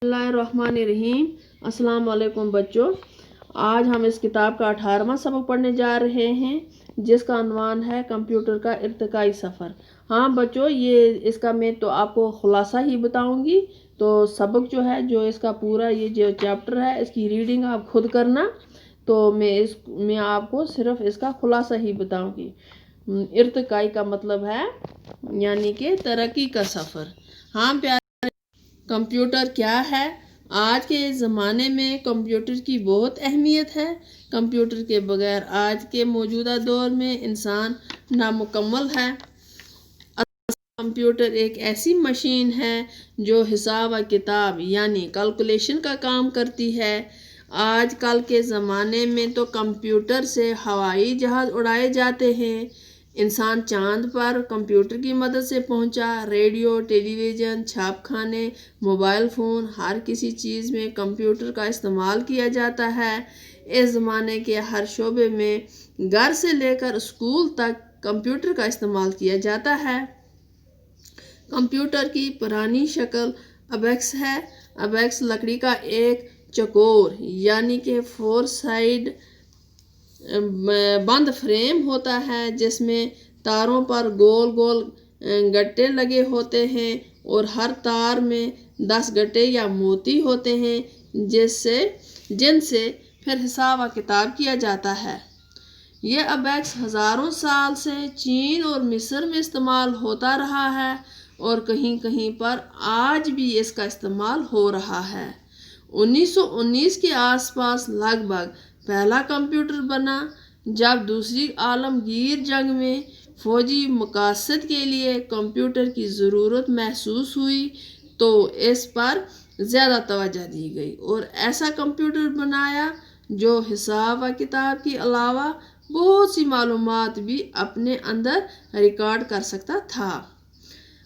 बिस्मिल्लाहिर्रहमानिर्रहीम। अस्सलाम वालेकुम बच्चों, आज हम इस किताब का 18वां सबक पढ़ने जा रहे हैं जिसका अनवान है कंप्यूटर का इर्तिकाई सफ़र। हाँ बच्चों, ये इसका मैं तो आपको खुलासा ही बताऊंगी। तो सबक जो है, जो इसका पूरा ये जो चैप्टर है, इसकी रीडिंग आप खुद करना। तो मैं आपको सिर्फ इसका खुलासा ही बताऊंगी। इर्तिकाई का मतलब है यानी कि तरक्की का सफ़र। हाँ प्यारे, कंप्यूटर क्या है? आज के ज़माने में कंप्यूटर की बहुत अहमियत है। कंप्यूटर के बगैर आज के मौजूदा दौर में इंसान नामुकम्मल है। कंप्यूटर एक ऐसी मशीन है जो हिसाब व किताब यानी कैलकुलेशन का काम करती है। आज कल के ज़माने में तो कंप्यूटर से हवाई जहाज़ उड़ाए जाते हैं। इंसान चांद पर कंप्यूटर की मदद से पहुंचा। रेडियो, टेलीविज़न, छापखाने, मोबाइल फ़ोन, हर किसी चीज़ में कंप्यूटर का इस्तेमाल किया जाता है। इस ज़माने के हर शोबे में, घर से लेकर स्कूल तक, कंप्यूटर का इस्तेमाल किया जाता है। कंप्यूटर की पुरानी शक्ल अबेक्स है। अबेक्स लकड़ी का एक चकोर यानी कि 4 साइड बंद फ्रेम होता है जिसमें तारों पर गोल गोल गट्टे लगे होते हैं और हर तार में 10 गट्टे या मोती होते हैं जिनसे फिर हिसाब व किताब किया जाता है। यह अबेक्स हज़ारों साल से चीन और मिस्र में इस्तेमाल होता रहा है और कहीं कहीं पर आज भी इसका इस्तेमाल हो रहा है। 1919 के आसपास लगभग पहला कंप्यूटर बना। जब दूसरी आलमगीर जंग में फौजी मकासद के लिए कंप्यूटर की ज़रूरत महसूस हुई तो इस पर ज़्यादा तवज्जो दी गई और ऐसा कंप्यूटर बनाया जो हिसाब व किताब के अलावा बहुत सी मालूमात भी अपने अंदर रिकॉर्ड कर सकता था।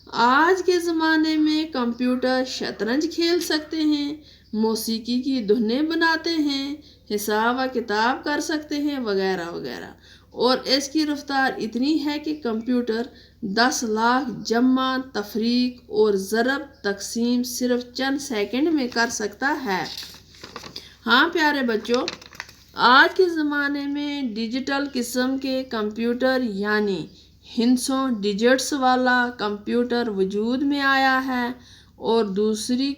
आज के ज़माने में कंप्यूटर शतरंज खेल सकते हैं, मौसीकी की धुनें बनाते हैं, हिसाब व किताब कर सकते हैं, वगैरह वगैरह। और इसकी रफ्तार इतनी है कि कंप्यूटर 10 लाख जमा, तफरीक और ज़रब तकसीम सिर्फ चंद सेकंड में कर सकता है। हाँ प्यारे बच्चों, आज के ज़माने में डिजिटल किस्म के कंप्यूटर यानी हिंसों डिजिट्स वाला कंप्यूटर वजूद में आया है और दूसरी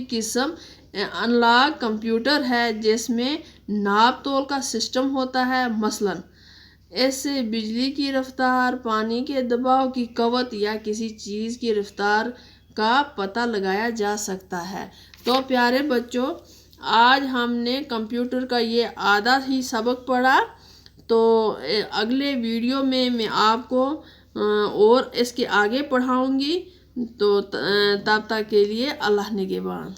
किस्म अनलॉग कंप्यूटर है जिसमें नाप तोल का सिस्टम होता है। मसलन इससे बिजली की रफ्तार, पानी के दबाव की कवत या किसी चीज़ की रफ्तार का पता लगाया जा सकता है। तो प्यारे बच्चों, आज हमने कंप्यूटर का ये आधा ही सबक पढ़ा। तो अगले वीडियो में मैं आपको और इसके आगे पढ़ाऊंगी। तो तब तक के लिए अल्लाह निगहबान।